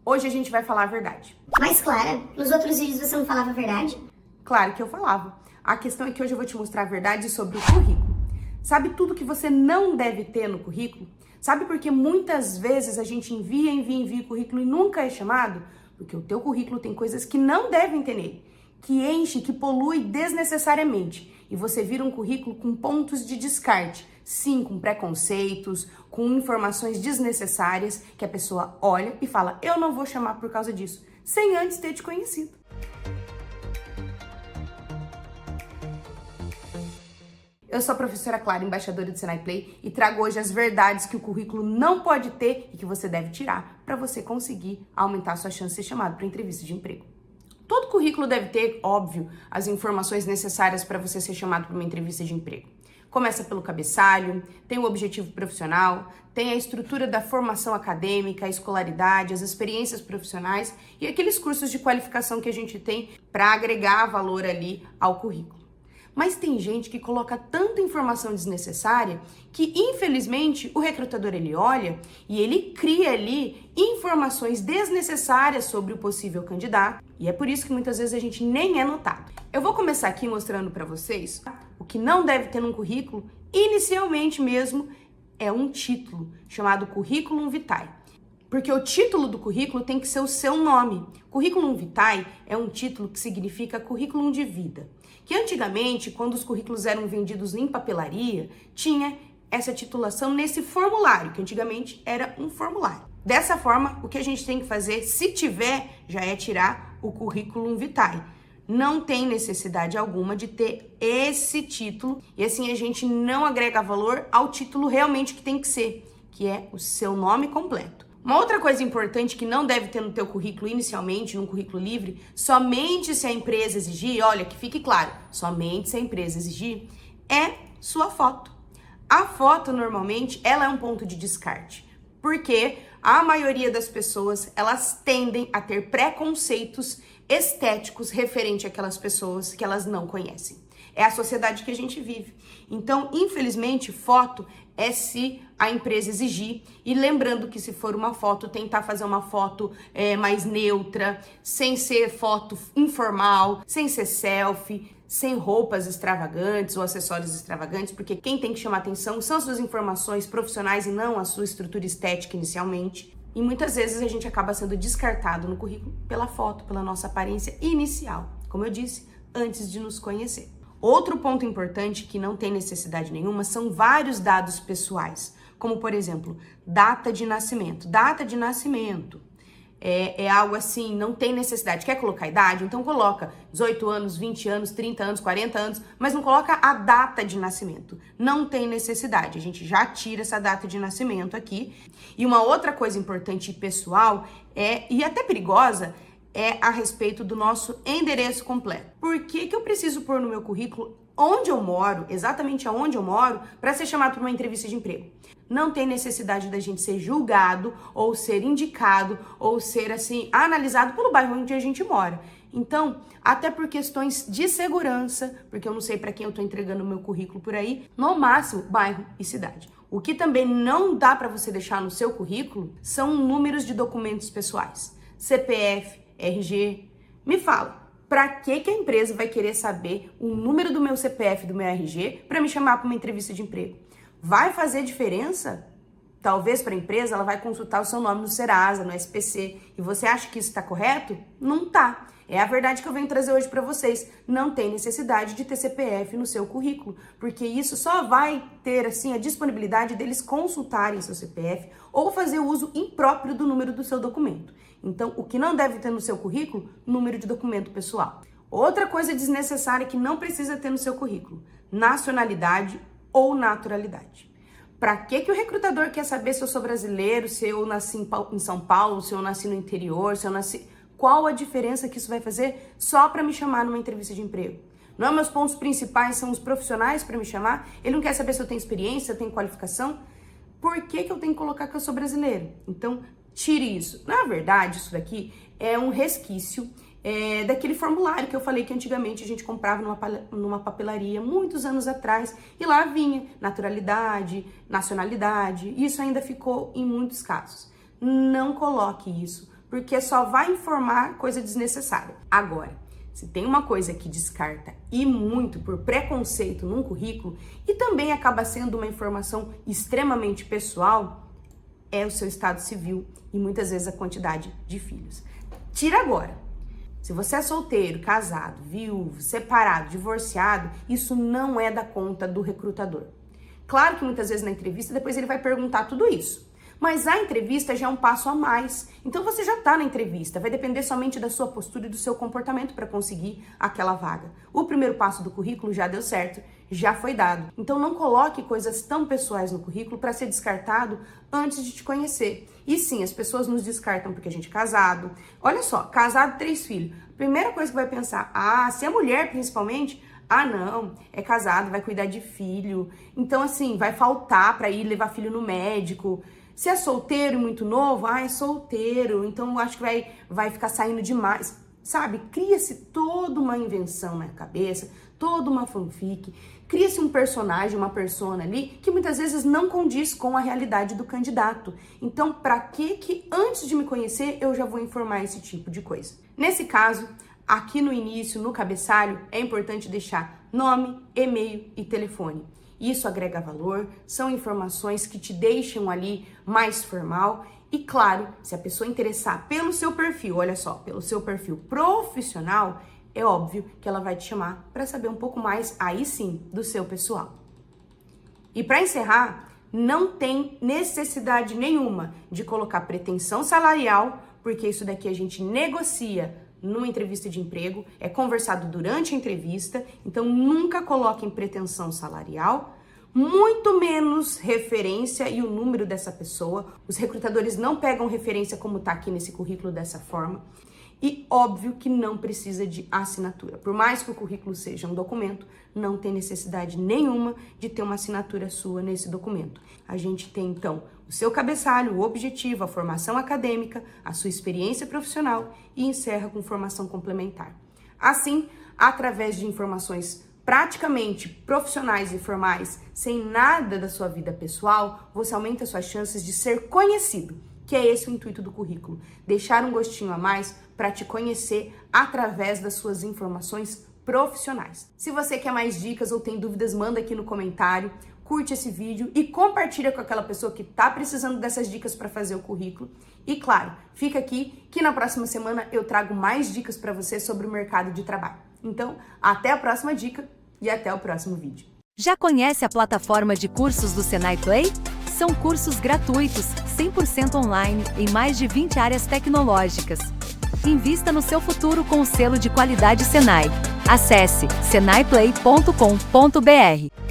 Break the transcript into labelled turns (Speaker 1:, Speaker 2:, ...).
Speaker 1: Hoje a gente vai falar a verdade.
Speaker 2: Mas, Clara, nos outros vídeos você não falava a verdade?
Speaker 1: Claro que eu falava. A questão é que hoje eu vou te mostrar a verdade sobre o currículo. Sabe tudo que você não deve ter no currículo? Sabe por que muitas vezes a gente envia currículo e nunca é chamado? Porque o teu currículo tem coisas que não devem ter nele, que enche, que polui desnecessariamente. E você vira um currículo com pontos de descarte. Sim, com preconceitos, com informações desnecessárias, que a pessoa olha e fala, eu não vou chamar por causa disso, sem antes ter te conhecido. Eu sou a professora Clara, embaixadora do Senai Play, e trago hoje as verdades que o currículo não pode ter e que você deve tirar para você conseguir aumentar a sua chance de ser chamado para entrevista de emprego. Todo currículo deve ter, óbvio, as informações necessárias para você ser chamado para uma entrevista de emprego. Começa pelo cabeçalho, tem o objetivo profissional, tem a estrutura da formação acadêmica, a escolaridade, as experiências profissionais e aqueles cursos de qualificação que a gente tem para agregar valor ali ao currículo. Mas tem gente que coloca tanta informação desnecessária que, infelizmente, o recrutador ele olha e ele cria ali informações desnecessárias sobre o possível candidato. E é por isso que muitas vezes a gente nem é notado. Eu vou começar aqui mostrando para vocês o que não deve ter num currículo, inicialmente mesmo, é um título chamado Curriculum Vitae. Porque o título do currículo tem que ser o seu nome. Curriculum Vitae é um título que significa currículo de vida. Que antigamente, quando os currículos eram vendidos em papelaria, tinha essa titulação nesse formulário, que antigamente era um formulário. Dessa forma, o que a gente tem que fazer, se tiver, já é tirar o Curriculum Vitae. Não tem necessidade alguma de ter esse título e assim a gente não agrega valor ao título realmente que tem que ser, que é o seu nome completo. Uma outra coisa importante que não deve ter no teu currículo inicialmente, num currículo livre, somente se a empresa exigir, olha, que fique claro, somente se a empresa exigir, é sua foto. A foto, normalmente, ela é um ponto de descarte, porque a maioria das pessoas, elas tendem a ter preconceitos estéticos referente àquelas pessoas que elas não conhecem. É a sociedade que a gente vive. Então, infelizmente, foto é se a empresa exigir. E lembrando que se for uma foto, tentar fazer uma foto mais neutra, sem ser foto informal, sem ser selfie, sem roupas extravagantes ou acessórios extravagantes, porque quem tem que chamar atenção são as suas informações profissionais e não a sua estrutura estética inicialmente. E muitas vezes a gente acaba sendo descartado no currículo pela foto, pela nossa aparência inicial, como eu disse, antes de nos conhecer. Outro ponto importante que não tem necessidade nenhuma são vários dados pessoais, como por exemplo, data de nascimento. Data de nascimento é algo assim, não tem necessidade. Quer colocar idade? Então coloca 18 anos, 20 anos, 30 anos, 40 anos, mas não coloca a data de nascimento. Não tem necessidade, a gente já tira essa data de nascimento aqui. E uma outra coisa importante e pessoal e até perigosa, é a respeito do nosso endereço completo. Por que eu preciso pôr no meu currículo onde eu moro, exatamente aonde eu moro, para ser chamado para uma entrevista de emprego? Não tem necessidade da gente ser julgado, ou ser indicado, ou ser, assim, analisado pelo bairro onde a gente mora. Então, até por questões de segurança, porque eu não sei para quem eu tô entregando o meu currículo por aí, no máximo, bairro e cidade. O que também não dá para você deixar no seu currículo são números de documentos pessoais. CPF, RG. Me fala, pra que a empresa vai querer saber o número do meu CPF, do meu RG, para me chamar para uma entrevista de emprego? Vai fazer diferença? Talvez para a empresa ela vai consultar o seu nome no Serasa, no SPC, e você acha que isso está correto? Não tá. É a verdade que eu venho trazer hoje para vocês. Não tem necessidade de ter CPF no seu currículo, porque isso só vai ter assim a disponibilidade deles consultarem seu CPF ou fazer uso impróprio do número do seu documento. Então, o que não deve ter no seu currículo? Número de documento pessoal. Outra coisa desnecessária que não precisa ter no seu currículo: nacionalidade ou naturalidade. Para que o recrutador quer saber se eu sou brasileiro, se eu nasci em São Paulo, se eu nasci no interior, se eu nasci... Qual a diferença que isso vai fazer só para me chamar numa entrevista de emprego? Não, meus pontos principais são os profissionais para me chamar? Ele não quer saber se eu tenho experiência, se eu tenho qualificação? Por que eu tenho que colocar que eu sou brasileiro? Então, tire isso. Na verdade, isso daqui é um resquício daquele formulário que eu falei que antigamente a gente comprava numa papelaria muitos anos atrás e lá vinha naturalidade, nacionalidade, e isso ainda ficou em muitos casos. Não coloque isso porque só vai informar coisa desnecessária. Agora, se tem uma coisa que descarta e muito por preconceito num currículo e também acaba sendo uma informação extremamente pessoal, é o seu estado civil e muitas vezes a quantidade de filhos. Tira agora. Se você é solteiro, casado, viúvo, separado, divorciado, isso não é da conta do recrutador. Claro que muitas vezes na entrevista depois ele vai perguntar tudo isso. Mas a entrevista já é um passo a mais. Então você já está na entrevista, vai depender somente da sua postura e do seu comportamento para conseguir aquela vaga. O primeiro passo do currículo já deu certo, já foi dado. Então não coloque coisas tão pessoais no currículo para ser descartado antes de te conhecer. E sim, as pessoas nos descartam porque a gente é casado. Olha só, casado, 3 filhos. A primeira coisa que vai pensar, se é mulher principalmente, não, é casado, vai cuidar de filho. Então assim, vai faltar para ir levar filho no médico. Se é solteiro e muito novo, é solteiro, então eu acho que vai ficar saindo demais. Sabe, cria-se toda uma invenção na cabeça, toda uma fanfic, cria-se um personagem, uma persona ali, que muitas vezes não condiz com a realidade do candidato. Então, para que antes de me conhecer, eu já vou informar esse tipo de coisa? Nesse caso, aqui no início, no cabeçalho, é importante deixar nome, e-mail e telefone. Isso agrega valor, são informações que te deixam ali mais formal e, claro, se a pessoa interessar pelo seu perfil, olha só, pelo seu perfil profissional, é óbvio que ela vai te chamar para saber um pouco mais, aí sim, do seu pessoal. E para encerrar, não tem necessidade nenhuma de colocar pretensão salarial, porque isso daqui a gente negocia numa entrevista de emprego, é conversado durante a entrevista, então nunca coloquem pretensão salarial, muito menos referência e o número dessa pessoa. Os recrutadores não pegam referência como tá aqui nesse currículo dessa forma. E óbvio que não precisa de assinatura. Por mais que o currículo seja um documento, não tem necessidade nenhuma de ter uma assinatura sua nesse documento. A gente tem, então, o seu cabeçalho, o objetivo, a formação acadêmica, a sua experiência profissional e encerra com formação complementar. Assim, através de informações praticamente profissionais e formais, sem nada da sua vida pessoal, você aumenta suas chances de ser conhecido, que é esse o intuito do currículo, deixar um gostinho a mais para te conhecer através das suas informações profissionais. Se você quer mais dicas ou tem dúvidas, manda aqui no comentário, curte esse vídeo e compartilha com aquela pessoa que está precisando dessas dicas para fazer o currículo. E claro, fica aqui que na próxima semana eu trago mais dicas para você sobre o mercado de trabalho. Então, até a próxima dica e até o próximo vídeo.
Speaker 3: Já conhece a plataforma de cursos do Senai Play? São cursos gratuitos, 100% online, em mais de 20 áreas tecnológicas. Invista no seu futuro com o selo de qualidade Senai. Acesse senaiplay.com.br.